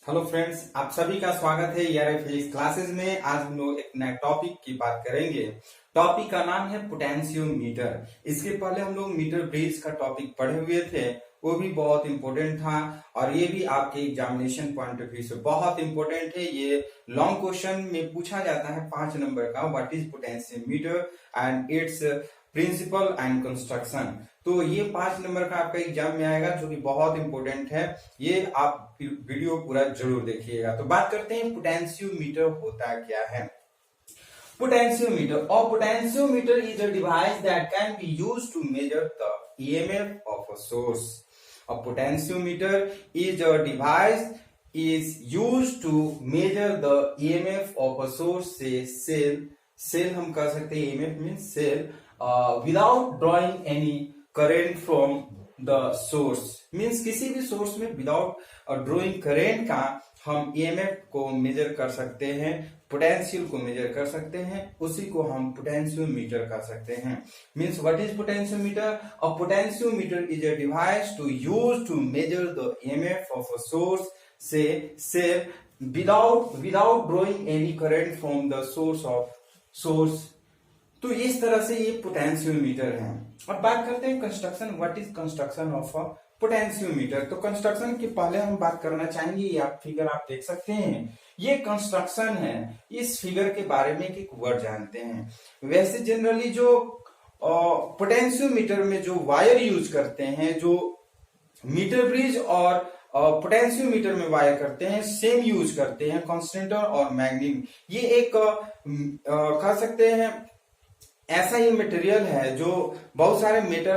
Hello friends, आप सभी का स्वागत है ईआरआई फिजिक्स क्लासेस में। आज हम लोग एक नए टॉपिक की बात करेंगे। टॉपिक का नाम है पोटेंशियोमीटर। इसके पहले हम लोग मीटर ब्रिज का टॉपिक पढ़े हुए थे, वो भी बहुत इंपॉर्टेंट था और ये भी आपके एग्जामिनेशन पॉइंट ऑफ व्यू से बहुत इंपॉर्टेंट है। ये लॉन्ग क्वेश्चन में पूछा जाता है 5 नंबर का, what is potentiometer and its principle and construction. तो ये 5 नंबर का आपका एग्जाम में आएगा, जो कि बहुत इंपॉर्टेंट है। ये आप वीडियो पूरा जरूर देखिएगा। तो बात करते हैं पोटेंशियोमीटर होता क्या है। Potentiometer is a device that can be used to measure the EMF of a source. A potentiometer is a device is used to measure the EMF of a source, say cell हम कह सकते हैं EMF means cell, without drawing any current from the source, means किसी भी source में without drawing current का हम EMF को मेजर कर सकते हैं, पोटेंशियल को मेजर कर सकते हैं, उसी को हम पोटेंशियोमीटर कह सकते हैं। Means what is potentiometer? A potentiometer is a device to use to measure the EMF of a source से cell without drawing any current from the source. तो इस तरह से ये पोटेंशियोमीटर है। अब बात करते हैं construction. What is construction of a potentiometer? तो कंस्ट्रक्शन के पहले हम बात करना चाहेंगे, ये आप फिगर आप देख सकते हैं, ये कंस्ट्रक्शन है। इस फिगर के बारे में एक वर्ड जानते हैं। वैसे जनरली जो पोटेंशियोमीटर में जो वायर यूज करते हैं, जो मीटर ब्रिज और पोटेंशियोमीटर में वायर करते हैं, सेम यूज करते हैं, कॉन्स्टेंटर और मैग्नीट। ये एक कह सकते हैं ऐसा ही मटेरियल है जो बहुत सारे मेटल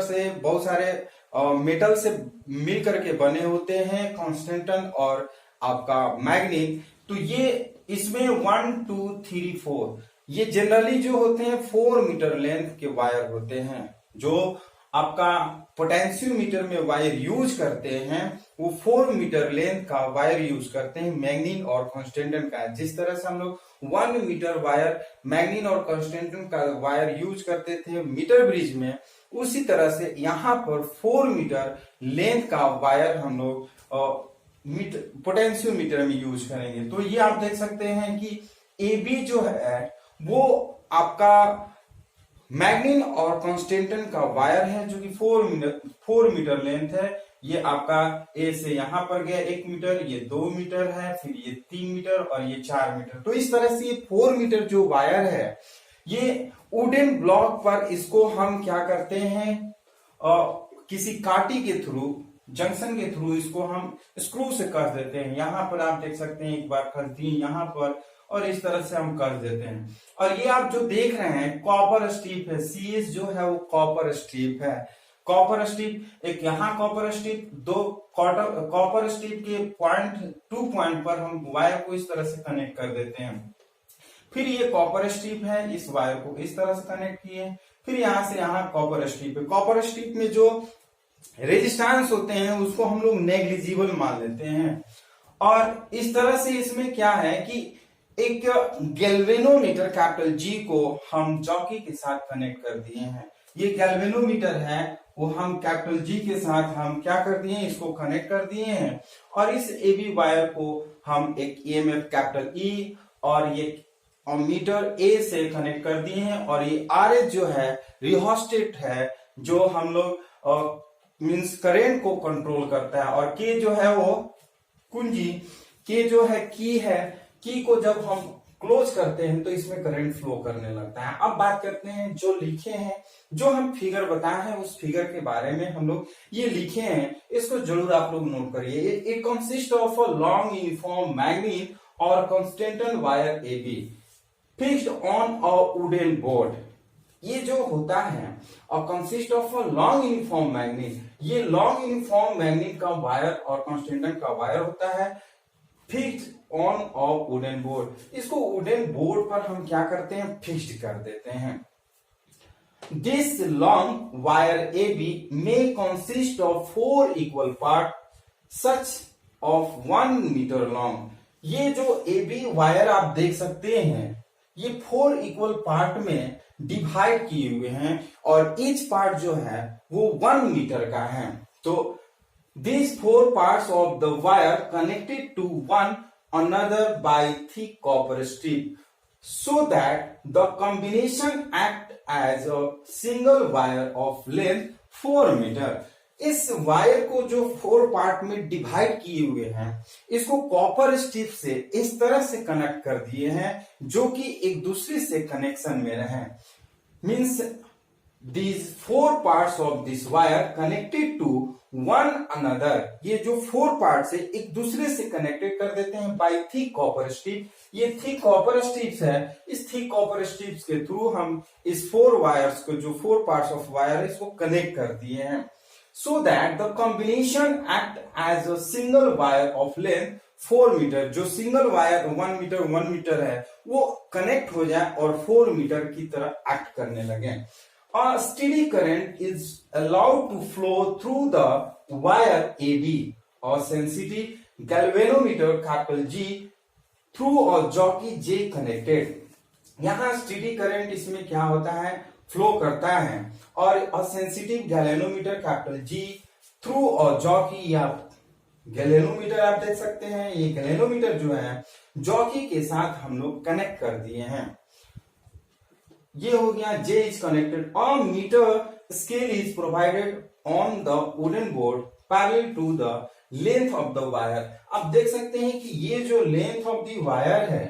से मिल करके बने होते हैं, कॉन्स्टेंटन और आपका मैग्नीट। तो ये इसमें 1 2 3 4 ये जनरली जो होते हैं 4 मीटर लेंथ के वायर होते हैं। जो आपका पोटेंशियोमीटर में वायर यूज करते हैं वो 4 मीटर लेंथ का वायर यूज करते हैं, मैग्नीट और कॉन्स्टेंटन का। जिस तरह से हम लोग 1 मीटर वायर मैग्नीट और कॉन्स्टेंटन का वायर यूज करते थे मीटर ब्रिज में, उसी तरह से यहाँ पर 4 मीटर लेंथ का वायर हम लोग पोटेंशियोमीटर में यूज करेंगे। तो ये आप देख सकते हैं कि AB जो है वो आपका मैग्नीट और कॉन्स्टेंटन का वायर है, जो कि 4 मीटर लेंथ है। ये आपका A से यहां पर गया 1 मीटर, ये 2 मीटर है, फिर ये 3 मीटर और ये 4 मीटर। तो इस तरह से ये 4 मीटर जो वायर है, ये वुडन ब्लॉक पर इसको हम क्या करते हैं, किसी काटी के थ्रू, जंक्शन के थ्रू इसको हम स्क्रू से कस देते हैं। यहां पर आप देख सकते हैं, एक बार कस दिए यहां पर और इस तरह से हम कस देते हैं। और ये आप जो देख रहे हैं कॉपर स्ट्रिप है, CS जो है वो कॉपर स्ट्रिप है। कॉपर स्ट्रिप एक यहाँ कॉपर स्ट्रिप, 2 कॉपर स्ट्रिप के 2 पॉइंट पर हम वायर को इस तरह से कनेक्ट कर देते हैं। फिर ये कॉपर स्ट्रिप है, इस वायर को इस तरह से कनेक्ट किए, फिर यहां से यहाँ कॉपर स्ट्रिप है। कॉपर स्ट्रिप में जो रेजिस्टेंस होते हैं उसको हम लोग नेग्लिजिबल मान लेते हैं। और इस तरह से इसमें क्या है कि एक गैल्वेनोमीटर कैपिटल G को हम चौकी के साथ कनेक्ट कर दिए हैं। ये गैल्वेनोमीटर है, वो हम कैपिटल G के साथ हम क्या कर दिए हैं, इसको कनेक्ट कर दिए हैं। और इस AB वायर को हम एक EMF कैपिटल E और ये मीटर A से कनेक्ट कर दिए हैं। और ये RH जो है रिहोस्टेट है, जो हम लोग मीन्स करेंट को कंट्रोल करता है। और K जो है वो कुंजी, K जो है की को जब हम क्लोज करते हैं तो इसमें करंट फ्लो करने लगता है। अब बात करते हैं जो लिखे हैं, जो हम फिगर बताए हैं उस फिगर के बारे में हम लोग ये लिखे हैं, इसको जरूर आप लोग नोट करिए। It consist of a long uniform magnet और constantan wire AB fixed on a wooden board. ये जो होता है और consist of a long uniform magnet, ये लॉन्ग यूनिफॉर्म मैग्नेट का वायर और कॉन्स्टेंटन का वायर होता है fixed on a wooden board. इसको वुडन बोर्ड पर हम क्या करते हैं, फिक्स्ड कर देते हैं। This long wire AB may consist of 4 equal part such of 1 meter long। ये जो AB वायर आप देख सकते हैं, ये 4 इक्वल पार्ट में डिवाइड किए हुए हैं और ईच पार्ट जो है वो 1 मीटर का है। तो These four parts of the wire connected to one another by thick copper strip so that the combination act as a single wire of length 4 meter. इस वायर को जो 4 पार्ट में डिवाइड किए हुए हैं, इसको कॉपर स्ट्रिप से इस तरह से कनेक्ट कर दिए हैं जो कि एक दूसरे से कनेक्शन में रहे। Means these 4 parts of this wire connected to one another, ये जो 4 पार्ट्स है एक दूसरे से कनेक्टेड कर देते हैं बाय थिक कॉपर स्ट्रिप। ये थिक कॉपर स्ट्रिप्स है, इस थिक कॉपर स्ट्रिप्स के थ्रू हम इस 4 वायर्स को, जो 4 पार्ट्स ऑफ वायर है, इसको कनेक्ट कर दिए हैं so that the combination act as a single wire of length 4 meter. जो सिंगल वायर 1 मीटर है वो कनेक्ट हो जाए और 4 मीटर की तरह एक्ट करने लगे। A steady current is allowed to flow through the wire AB or sensitive galvanometer capital G through a jockey J connected। यहाँ स्टेडी करंट इसमें क्या होता है, फ्लो करता है, और sensitive galvanometer capital G through और जॉकी या गैल्वेनोमीटर आप देख सकते हैं, ये गैल्वेनोमीटर जो है जॉकी के साथ हम लोग कनेक्ट कर दिए हैं। ये हो गया J is connected। A meter scale is provided on the wooden board parallel to the length of the wire। अब देख सकते हैं कि ये जो लेंथ ऑफ दी वायर है,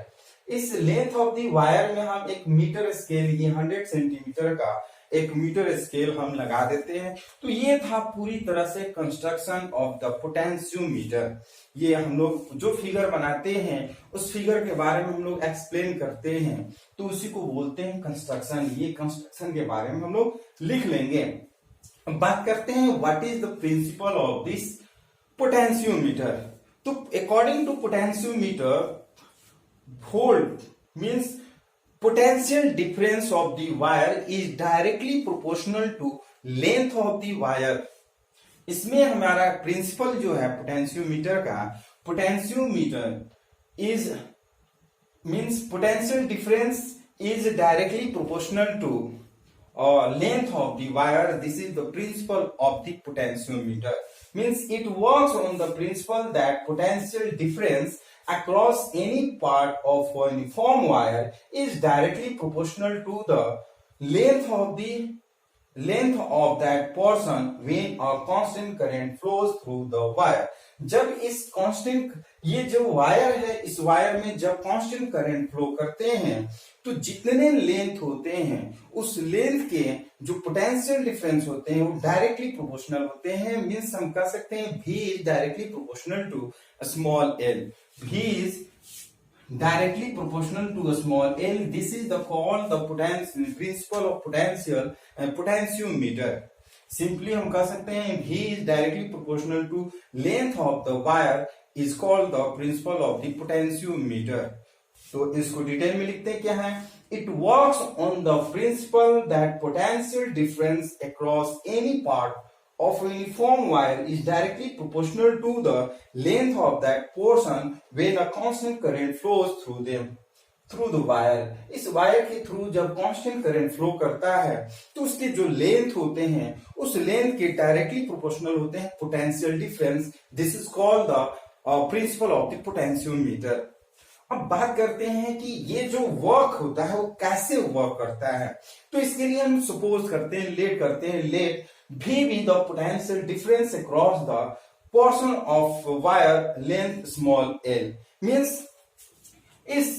इस लेंथ ऑफ दी वायर में हम एक मीटर स्केल, ये 100 सेंटीमीटर का एक मीटर स्केल हम लगा देते हैं। तो ये था पूरी तरह से कंस्ट्रक्शन ऑफ द पोटेंशियोमीटर। ये हम लोग जो फिगर बनाते हैं उस फिगर के बारे में हम लोग एक्सप्लेन करते हैं, तो उसी को बोलते हैं कंस्ट्रक्शन। ये कंस्ट्रक्शन के बारे में हम लोग लिख लेंगे। अब बात करते हैं what is the principle of this potentiometer. तो according to potentiometer, volt means potential difference of the wire is directly proportional to length of the wire। इसमें हमारा प्रिंसिपल जो है पोटेंशियोमीटर का, potentiometer is means potential difference is directly proportional to length of the wire। This is the principle of the potentiometer। Means it works on the principle that potential difference across any part of a uniform wire is directly proportional to the length of that portion when a constant current flows through the wire। जब इस constant, ये जो wire है, इस wire में जब constant current flow करते हैं तो जितने लेंथ होते हैं उस लेंथ के जो पोटेंशियल डिफरेंस होते हैं वो डायरेक्टली प्रोपोर्शनल होते हैं। मींस हम कह सकते हैं V is directly proportional to small l। V is directly proportional to a small l। This is the called the potential principle of potentiometer। Simply हम कह सकते हैं V is directly proportional to length of the wire is called the principle of the potentiometer। तो इसको detail में लिखते हैं क्या है, it works on the principle that potential difference across any part of a uniform wire is directly proportional to the length of that portion when a constant current flows through the wire। इस wire के through जब constant current flow करता है तो उसके जो length होते हैं उस लेंथ के डायरेक्टली प्रोपोर्शनल होते हैं potential difference. This is called the principle of the potentiometer. अब बात करते हैं कि ये जो वर्क होता है वो कैसे वर्क करता है। तो इसके लिए हम सपोज करते हैं, late V be the potential difference across the portion of wire length small l। Means इस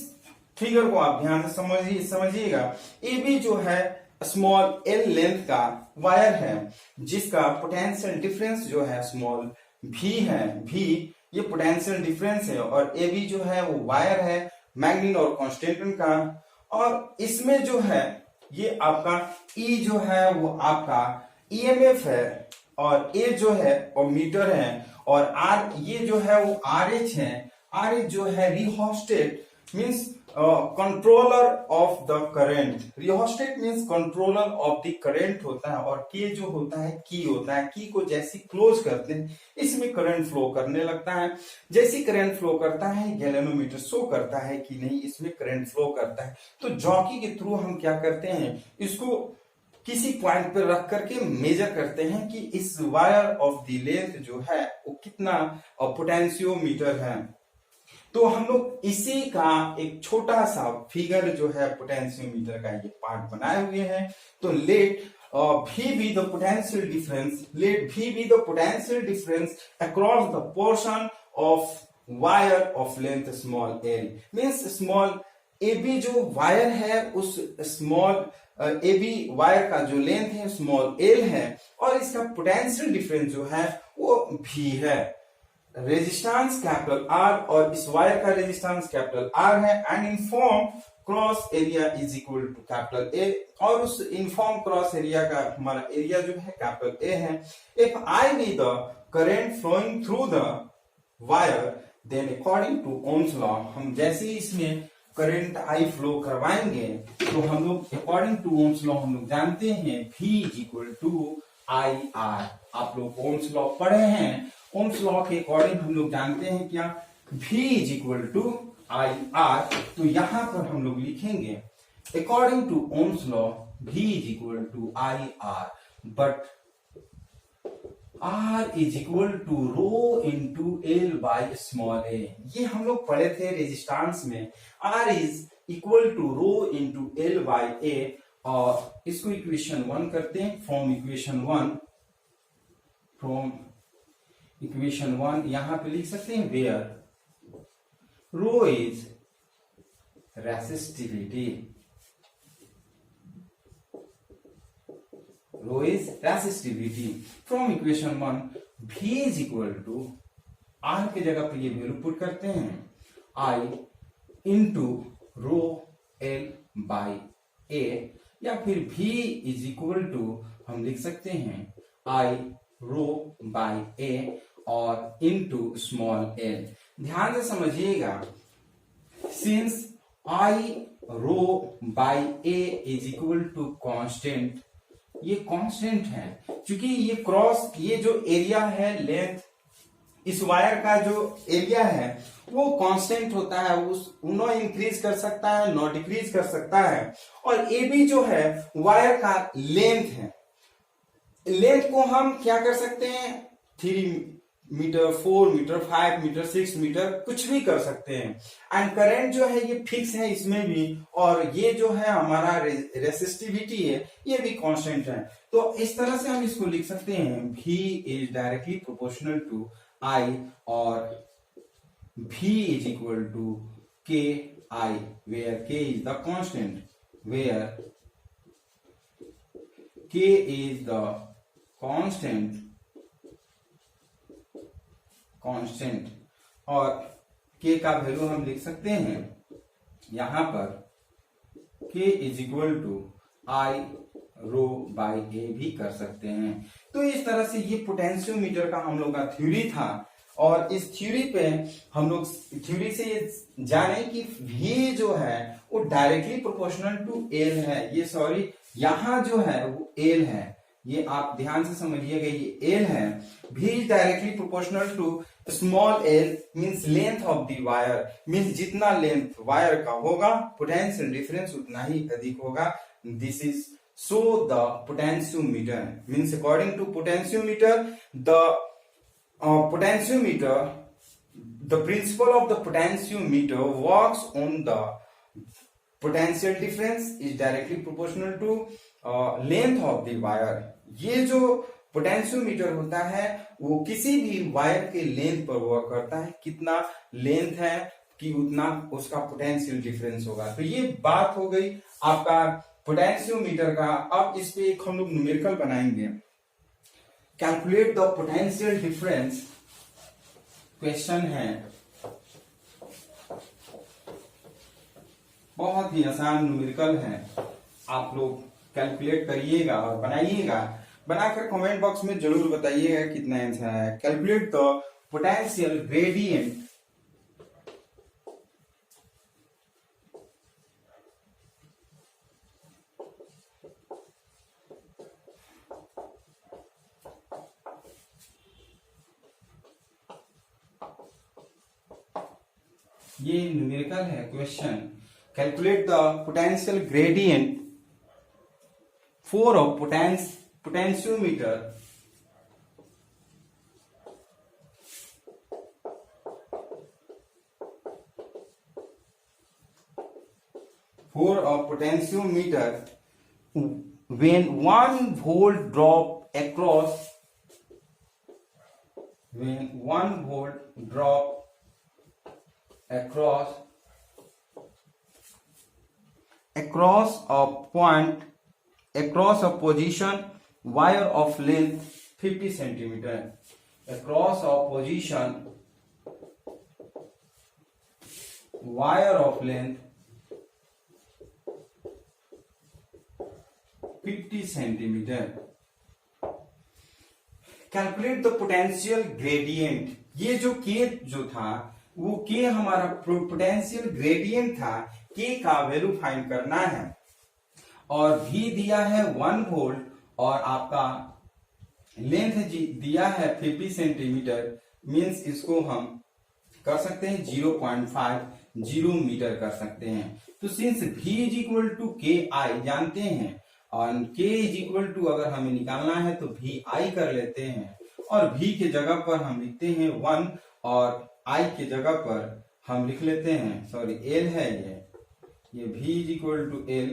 फिगर को आप ध्यान से समझिएगा। AB जो है स्मॉल l लेंथ का वायर है जिसका पोटेंशियल डिफरेंस जो है स्मॉल v है। V ये पोटेंशियल डिफरेंस है और AB जो है वो वायर है मैग्नीन और कॉन्स्टेंटन का। और इसमें जो है ये आपका E जो है वो आपका EMF है और A जो है और मीटर है और R ये जो है वो RH है। RH जो है rheostat means controller of the current. Rheostat means controller of the current होता है और K जो होता है की होता है। की को जैसी क्लोज करते हैं इसमें करंट फ्लो करने लगता है। जैसी करंट फ्लो करता है गैल्वेनोमीटर शो करता है कि नहीं इसमें करंट फ्लो करता है। तो जॉकी के थ्रू हम क्या करते हैं, इसको किसी पॉइंट पर रख करके मेजर करते हैं कि इस वायर ऑफ द लेंथ जो है वो कितना पोटेंशियोमीटर है। तो हम लोग इसी का एक छोटा सा फिगर जो है पोटेंशियोमीटर का ये पार्ट बनाए हुए हैं। तो late V be the potential difference, let V be the potential difference across the portion of wire of length small l, means small AB जो वायर है उस स्मॉल AB वायर का जो लेंथ है स्मॉल l है और इसका potential difference जो है वो V है। रेजिस्टेंस कैपिटल R और इस वायर का रेजिस्टेंस कैपिटल R है and uniform cross area is equal to capital A और उस इनफॉर्म क्रॉस एरिया का हमारा एरिया जो है कैपिटल A है। If I be the current flowing through the wire then according to Ohm's law, हम जैसे ही इसमें करंट I फ्लो करवाएंगे तो हम लोग अकॉर्डिंग टू ओम्स लॉ हम लोग जानते हैं V is equal to IR। आप लोग ओम्स लॉ पढ़े हैं, ओम्स लॉ के अकॉर्डिंग हम लोग जानते हैं क्या, V is equal to IR। तो यहां पर हम लोग लिखेंगे according to Ohm's law V is equal to IR, but R is equal to rho into L by small a। ये हम लोग पढ़े थे रेजिस्टेंस में, R is equal to rho into L by a और इसको इक्वेशन 1 करते हैं। फ्रॉम इक्वेशन 1 यहां पे लिख सकते हैं where rho is resistivity, rho is resistivity. From equation 1 V is equal to R की जगह पे ये वैल्यू पुट करते हैं I into rho L by A, या फिर V इज इक्वल टू हम लिख सकते हैं I रो बाई A और इंटू स्मॉल l। ध्यान से समझिएगा, since I rho by A is equal to constant, ये कांस्टेंट है क्योंकि ये क्रॉस ये जो एरिया है लेंथ इस वायर का जो एरिया है वो कांस्टेंट होता है, उस नो इंक्रीज कर सकता है नो डिक्रीज कर सकता है। और ए बी जो है वायर का लेंथ है, लेंथ को हम क्या कर सकते हैं 3 मीटर 4 मीटर 5 मीटर 6 मीटर कुछ भी कर सकते हैं। एंड करंट जो है ये फिक्स है इसमें भी, और ये जो है हमारा रेसिस्टिविटी है ये भी कांस्टेंट है। तो इस तरह से हम इसको लिख सकते हैं V is directly proportional to I और V is equal to Ki, where K is the constant, where K is the constant और K का वैल्यू हम लिख सकते हैं यहां पर K is equal to I rho by A भी कर सकते हैं। तो इस तरह से ये पोटेंशियोमीटर का हम लोग का थ्योरी था, और इस थ्योरी पे हम लोग थ्योरी से ये जाने कि V जो है वो डायरेक्टली प्रोपोर्शनल टू L है, ये सॉरी यहां जो है वो L है, ये आप ध्यान से समझिएगा ये L है। V is directly proportional to small l means length of the wire, means जितना लेंथ वायर का होगा पोटेंशियल डिफरेंस उतना ही अधिक होगा। This is so the potentiometer means according to potentiometer the principle of the potentiometer works on the potential difference is directly proportional to length of the wire। ये जो potentiometer होता है वो किसी भी वायर के लेंथ पर वर्क करता है, कितना लेंथ है कि उतना उसका पोटेंशियल डिफरेंस होगा। तो ये बात हो गई आपका पोटेंशियोमीटर का। अब इस पे एक हम लोग न्यूमेरिकल बनाएंगे, calculate the potential difference. Question है बहुत ही आसान न्यूमेरिकल है, आप लोग कैलकुलेट करिएगा और बनाइएगा, बनाकर कमेंट बॉक्स में जरूर बताइएगा कितना आंसर है। कैलकुलेट द पोटेंशियल ग्रेडियंट ये न्यूमेरिकल है question. Calculate the potential gradient 4 of potentiometer, when 1 volt drop across across a position wire of length 50 centimeter, across a position wire of length 50 centimeter. Calculate the potential gradient. ये जो के जो था वो के हमारा पोटेंशियल ग्रेडियंट था. के का वैल्यू फाइंड करना है और भी दिया है 1 वोल्ट और आपका लेंथ दिया है 50 सेंटीमीटर. मींस इसको हम कर सकते हैं 0.50 मीटर कर सकते हैं. तो since v is equal to K I जानते हैं और k इज इक्वल टू अगर हमें निकालना है तो भी आई कर लेते हैं और v के जगह पर हम लिखते हैं 1 और i के जगह पर हम लिख लेते हैं सॉरी l है ये v is equal to l.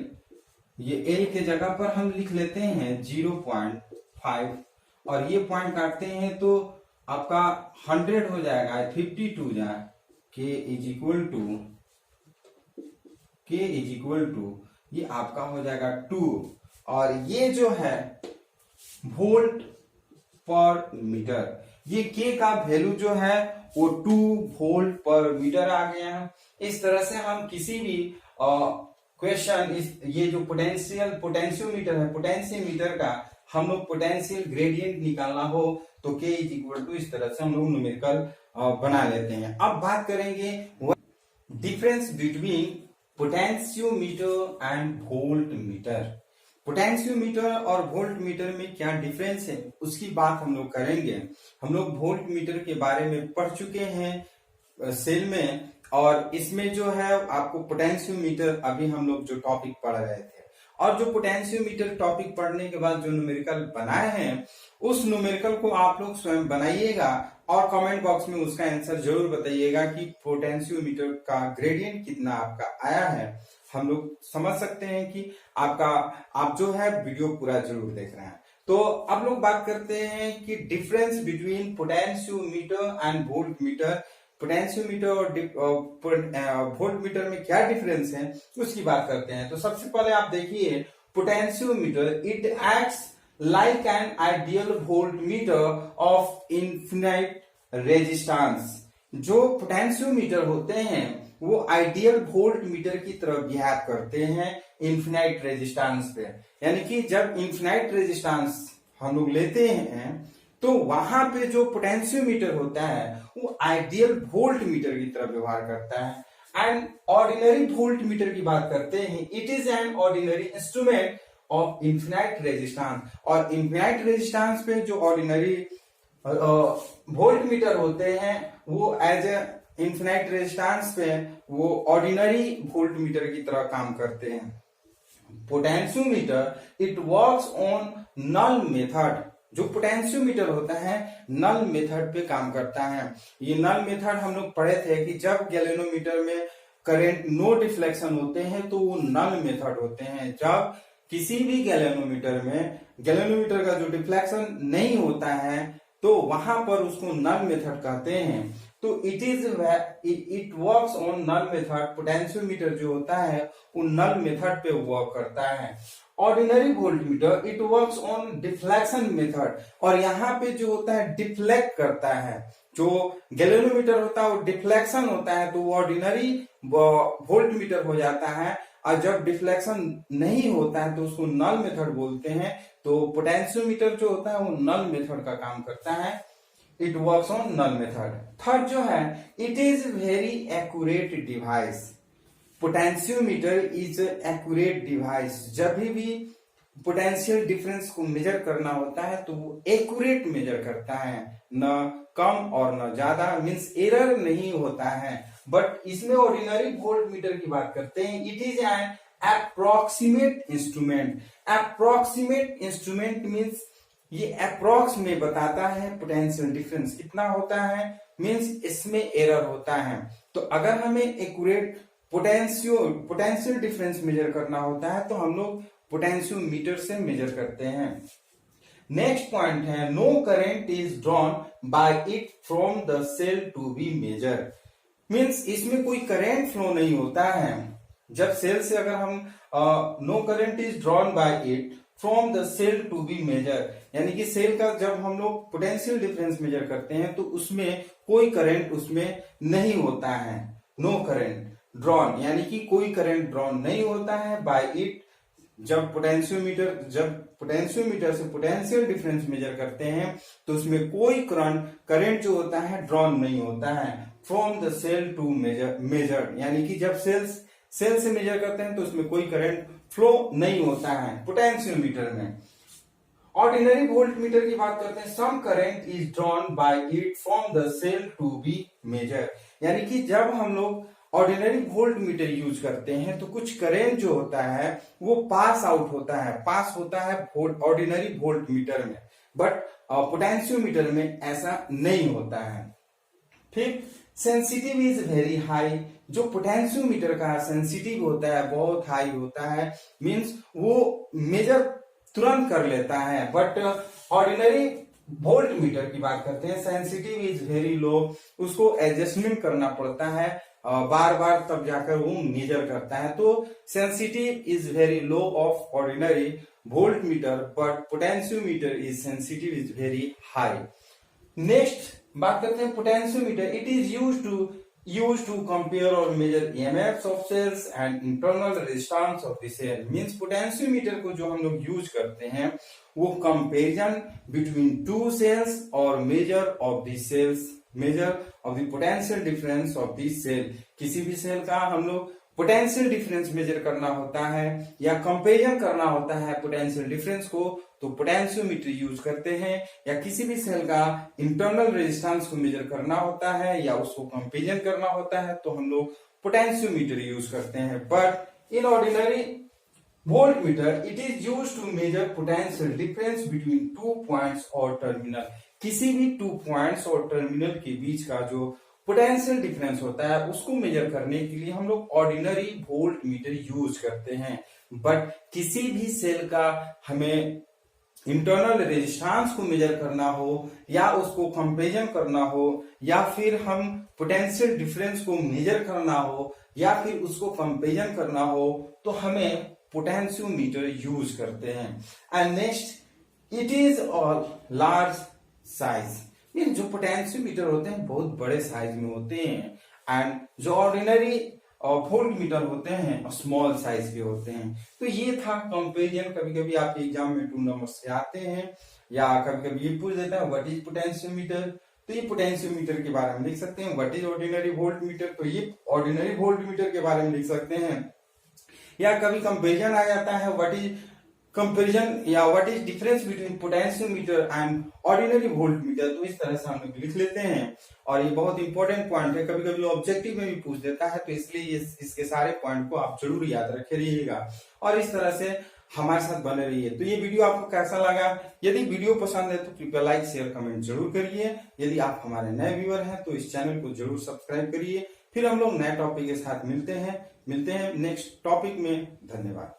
ये l के जगह पर हम लिख लेते हैं 0.5 और ये पॉइंट काटते हैं तो आपका 100 हो जाएगा 52 जाए. k इज इक्वल टू ये आपका हो जाएगा 2 और ये जो है वोल्ट पर मीटर. ये के का वैल्यू जो है वो 2 वोल्ट पर मीटर आ गया है. इस तरह से हम किसी भी क्वेश्चन ये जो पोटेंशियोमीटर है पोटेंशियोमीटर का हम लोग पोटेंशियल ग्रेडियंट निकालना हो तो के इज इक्वल टू इस तरह से हम लोग न्यूमेरिकल बना लेते हैं. अब बात करेंगे difference between potentiometer and volt meter. Potentiometer और वोल्ट मीटर में क्या डिफरेंस है उसकी बात हम लोग करेंगे. हम लोग वोल्ट मीटर के बारे में पढ़ चुके हैं सेल में और इसमें जो है आपको पोटेंशियोमीटर अभी हम लोग जो टॉपिक पढ़ रहे थे और जो पोटेंशियोमीटर टॉपिक पढ़ने के बाद जो न्यूमेरिकल बनाए हैं उस न्यूमेरिकल को आप लोग स्वयं बनाइएगा और कमेंट बॉक्स में उसका आंसर जरूर बताइएगा कि पोटेंशियोमीटर का ग्रेडियंट कितना आपका आया है. हम लोग समझ सकते हैं कि आप जो है वीडियो पूरा जरूर देख रहे हैं. तो अब लोग बात करते हैं कि difference between potentiometer and volt meter. Potentiometer और वोल्ट मीटर में क्या डिफरेंस है उसकी बात करते हैं. तो सबसे पहले आप देखिए potentiometer it acts like an ideal volt meter of infinite resistance. जो पोटेंशियोमीटर होते हैं वो आइडियल वोल्ट मीटर की तरह बिहेव करते हैं इनफिनाइट रेजिस्टेंस पे. यानी कि जब इनफिनाइट रेजिस्टेंस हम लोग लेते हैं तो वहां पे जो पोटेंशियोमीटर होता है वो आइडियल वोल्ट मीटर की तरह व्यवहार करता है. एंड ऑर्डिनरी वोल्ट मीटर की बात करते हैं it is an ordinary instrument of infinite resistance. और इनफिनाइट रेजिस्टेंस पे जो ऑर्डिनरी वोल्ट मीटर होते हैं वो एज ए इनफिनाइट रेजिस्टेंस पे वो ऑर्डिनरी वोल्ट मीटर की तरह काम करते हैं. Potentiometer it works on null method. जो पोटेंशियोमीटर होता है नल मेथड पे काम करता है. ये नल मेथड हम लोग पढ़े थे कि जब गैल्वेनोमीटर में करंट नो डिफ्लेक्शन होते हैं तो वो नल मेथड होते हैं. जब किसी भी गैल्वेनोमीटर का जो डिफ्लेक्शन नहीं होता है तो वहां पर उसको नल मेथड कहते हैं. तो it works on null method. Potentiometer जो होता है वो नल मेथड पे वर्क करता है. Ordinary voltmeter it works on deflection method. और यहाँ पे जो होता है डिफ्लेक्ट करता है. जो गैल्वेनोमीटर होता है वो डिफ्लेक्शन होता है तो वो ऑर्डिनरी वोल्टमीटर हो जाता है. और जब डिफ्लेक्शन नहीं होता है तो उसको नल मेथड बोलते हैं. तो पोटेंशियोमीटर जो होता है वो नल मेथड का काम करता है. It works on null method. Third जो है it is very accurate device. Potentiometer is accurate device. जब भी पोटेंशियल डिफरेंस को मेजर करना होता है तो वो एक्यूरेट मेजर करता है. न कम और न ज्यादा. मींस एरर नहीं होता है. बट इसमें ऑर्डिनरी वोल्ट मीटर की बात करते हैं it is an approximate instrument. Approximate instrument means ये अप्रोक्स में बताता है पोटेंशियल डिफरेंस कितना होता है, मीन्स इसमें एरर होता है। तो अगर हमें एक्यूरेट पोटेंशियल डिफरेंस मेजर करना होता है तो हम लोग पोटेंशियोमीटर से मेजर करते हैं। नेक्स्ट पॉइंट है no current is drawn by it from the cell to be measure. Means इसमें कोई करंट फ्लो नहीं होता है। जब सेल से अगर हम no current is drawn by it from the cell to be measure, यानी कि सेल का जब हम लोग पोटेंशियल डिफरेंस मेजर करते हैं तो उसमें कोई करंट उसमें नहीं होता है। नो करंट ड्रॉन यानी कि कोई करंट ड्रॉन नहीं होता है बाय इट। जब पोटेंशियोमीटर से पोटेंशियल डिफरेंस मेजर करते हैं तो उसमें कोई करंट जो होता है ड्रॉन नहीं होता है from the cell to measure, यानी कि जब सेल से मेजर करते हैं तो उसमें कोई करंट फ्लो नहीं होता है पोटेंशियोमीटर में। ऑर्डिनरी वोल्टमीटर की बात करते हैं, some current is drawn by it from the cell to be measure, यानी कि जब हम लोग ऑर्डिनरी वोल्टमीटर यूज करते हैं तो कुछ करंट जो होता है वो पास होता है ऑर्डिनरी वोल्टमीटर में, बट पोटेंशियोमीटर में ऐसा नहीं होता है। ठीक, सेंसिटिव इज वेरी हाई। जो पोटेंशियोमीटर का सेंसिटिव होता है बहुत हाई होता है, मींस वो मेजर तुरंत कर लेता है। बट ऑर्डिनरी वोल्टमीटर की बात करते हैं, सेंसिटिव इज वेरी लो, उसको एडजस्टमेंट करना पड़ता है बार बार, तब जाकर वो मेजर करता है। तो sensitive is very low of ordinary voltmeter but potentiometer is sensitive is very high. Next बात करते हैं potentiometer. It is use to compare और measure EMFs of cells and internal resistance of the cell. Means potentiometer को जो हम लोग use करते हैं वो कंपेरिजन बिटवीन टू सेल्स और measure of the potential difference of the cell. किसी भी सेल का हम लोग पोटेंशियल डिफरेंस मेजर करना होता है या कंपेरिजन करना होता है पोटेंशियल डिफरेंस को, तो पोटेंशियोमीटर यूज करते हैं। या किसी भी सेल का इंटरनल रेजिस्टेंस को मेजर करना होता है या उसको कंपेरिजन करना होता है तो हम लोग पोटेंशियोमीटर यूज करते हैं। But in ordinary voltmeter it is use to measure potential difference between two points और टर्मिनल। किसी भी 2 पॉइंट्स और टर्मिनल के बीच का जो पोटेंशियल डिफरेंस होता है उसको मेजर करने के लिए हम लोग ऑर्डिनरी वोल्टमीटर यूज करते हैं। बट किसी भी सेल का हमें इंटरनल रेजिस्टेंस को मेजर करना हो या उसको कंपेरिजन करना हो या फिर हम पोटेंशियल डिफरेंस को मेजर करना हो या फिर उसको कंपेरिजन करना हो तो हमें पोटेंशियोमीटर यूज करते हैं। And next it is all large size. ये जो पोटेंशियोमीटर होते हैं बहुत बड़े साइज में होते हैं एंड जो ऑर्डिनरी वोल्टमीटर होते हैं स्मॉल साइज के होते हैं। तो ये था कंपेरिजन। कभी कभी आपके एग्जाम में 2 नंबर से आते हैं या कभी कभी ये पूछ देता है व्हाट इज पोटेंशियोमीटर। तो ये पोटेंशियोमीटर के बारे में लिख सकते हैं। व्हाट इज ऑर्डिनरी वोल्टमीटर, तो ये ऑर्डिनरी वोल्टमीटर के बारे में लिख सकते हैं। या कभी कंपेरिजन आ जाता है व्हाट इज कंपेरिजन या what is difference between potentiometer and ordinary voltmeter, तो इस तरह से हम लोग लिख लेते हैं। और ये बहुत इंपॉर्टेंट पॉइंट है, कभी कभी ऑब्जेक्टिव में भी पूछ देता है, तो इसलिए इसके सारे पॉइंट को आप जरूर याद रखे रहिएगा और इस तरह से हमारे साथ बने रहिए। तो ये वीडियो आपको कैसा लगा? यदि वीडियो पसंद है तो कृपया लाइक शेयर कमेंट जरूर करिए। यदि आप हमारे नए व्यूअर हैं तो इस चैनल को जरूर सब्सक्राइब करिए। फिर हम लोग नए टॉपिक के साथ मिलते हैं नेक्स्ट टॉपिक में। धन्यवाद।